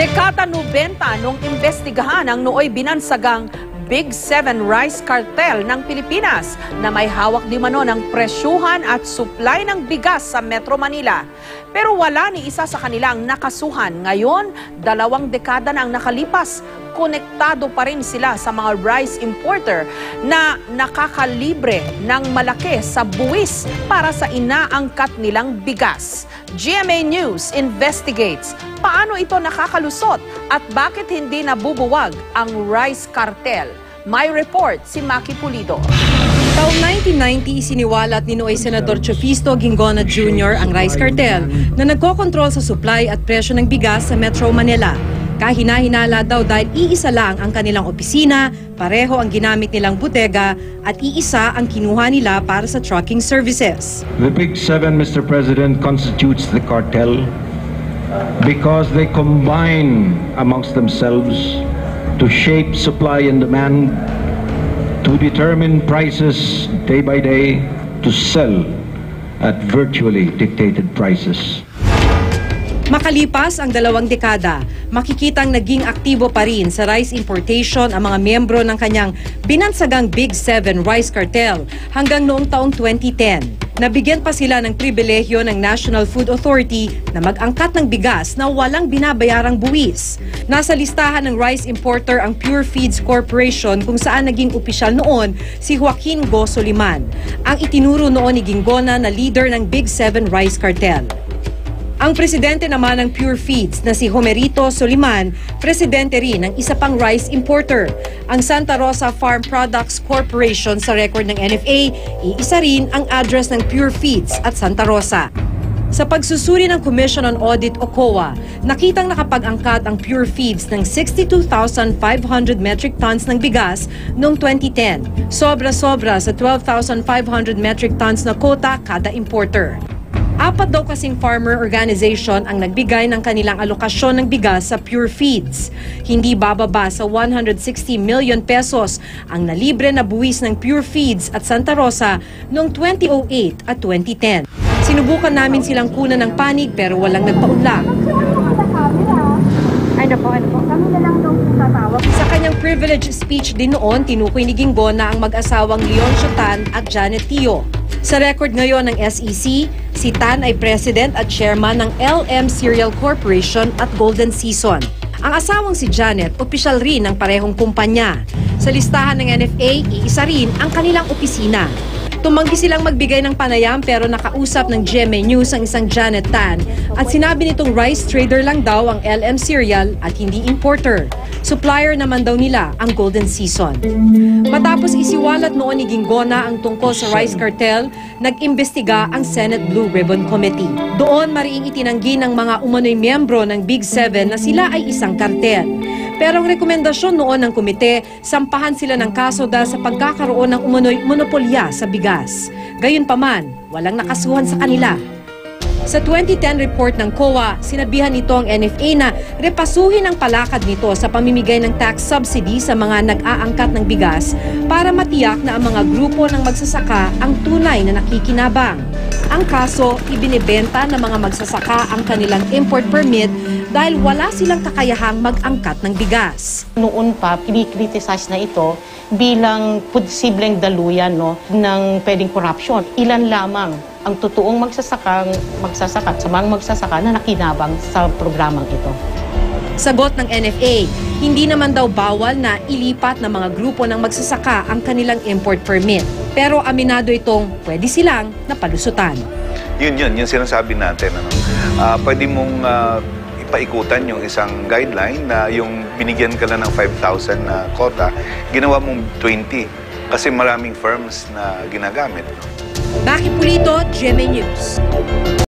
Dekada 90 nung imbestigahan ang nooy binansagang Big 7 Rice Cartel ng Pilipinas na may hawak di mano ng presyuhan at supply ng bigas sa Metro Manila. Pero wala ni isa sa kanilang nakasuhan. Ngayon, 2 dekada na ang nakalipas, konektado pa rin sila sa mga rice importer na nakakalibre ng malaki sa buwis para sa inaangkat nilang bigas. GMA News investigates paano ito nakakalusot at bakit hindi nabubuwag ang rice cartel. May report si Maki Pulido. Taong 1990, siniwalat ni Noy Senador Chofisto Ginggona Jr. ang rice cartel na nagkokontrol sa supply at presyo ng bigas sa Metro Manila. Kahina-hinala daw dahil iisa lang ang kanilang opisina, pareho ang ginamit nilang bodega at iisa ang kinuha nila para sa trucking services. The Big 7, Mr. President, constitutes the cartel because they combine amongst themselves to shape supply and demand, to determine prices day by day, to sell at virtually dictated prices. Makalipas ang 2 dekada, makikitang naging aktibo pa rin sa rice importation ang mga miyembro ng kanyang binansagang Big 7 Rice Cartel hanggang noong taong 2010. Nabigyan pa sila ng pribilehyo ng National Food Authority na mag-angkat ng bigas na walang binabayarang buwis. Nasa listahan ng rice importer ang Pure Feeds Corporation kung saan naging opisyal noon si Joaquin Go Soliman, ang itinuro noon ni Ginggona na leader ng Big 7 Rice Cartel. Ang presidente naman ng Pure Feeds na si Jomerito Soliman, presidente rin ng isa pang rice importer. Ang Santa Rosa Farm Products Corporation sa record ng NFA, iisa rin ang address ng Pure Feeds at Santa Rosa. Sa pagsusuri ng Commission on Audit o COA, nakitang nakapag-angkat ang Pure Feeds ng 62,500 metric tons ng bigas noong 2010. Sobra-sobra sa 12,500 metric tons na quota kada importer. 4 daw kasing farmer organization ang nagbigay ng kanilang alokasyon ng bigas sa Pure Feeds. Hindi bababa sa 160 million pesos ang nalibre na buwis ng Pure Feeds at Santa Rosa noong 2008 at 2010. Sinubukan namin silang kunan ng panig pero walang nagpaunlak. Ano po, kami na lang daw tatawag. Sa kanyang privilege speech din noon, tinukoy ni Ginggona ang mag-asawang Leon Tan at Janet Tio. Sa record ngayon ng SEC, si Tan ay president at chairman ng LM Cereal Corporation at Golden Season. Ang asawang si Janet, opisyal rin ng parehong kumpanya. Sa listahan ng NFA, iisa rin ang kanilang opisina. Tumanggi silang magbigay ng panayam pero nakausap ng GMA News ang isang Janet Tan at sinabi nitong rice trader lang daw ang LM Cereal at hindi importer. Supplier naman daw nila ang Golden Season. Matapos isiwalat noon ni Ginggona ang tungkol sa rice cartel, nag-imbestiga ang Senate Blue Ribbon Committee. Doon mariing itinanggi ng mga umano'y miyembro ng Big 7 na sila ay isang kartel. Pero ang rekomendasyon noon ng komite, sampahan sila ng kaso dahil sa pagkakaroon ng umano'y monopolya sa bigas. Gayunpaman, walang nakasuhan sa kanila. Sa 2010 report ng COA, sinabihan nito ang NFA na repasuhin ang palakad nito sa pamimigay ng tax subsidy sa mga nag-aangkat ng bigas para matiyak na ang mga grupo ng magsasaka ang tunay na nakikinabang. Ang kaso, ibinibenta ng mga magsasaka ang kanilang import permit dahil wala silang kakayahang mag-angkat ng bigas. Noon pa, kinikriticize na ito bilang posibleng daluyan ng pwedeng corruption. Ilan lamang ang totoong magsasaka at sa mga magsasaka na nakinabang sa programang ito. Sagot ng NFA, hindi naman daw bawal na ilipat ng mga grupo ng magsasaka ang kanilang import permit. Pero aminado itong pwede silang napalusutan. Yun sinasabi natin. Pwede mong paikutan yung isang guideline na yung binigyan ka na ng 5,000 na quota, ginawa mong 20 kasi maraming firms na ginagamit. Maki Pulido, GMA News.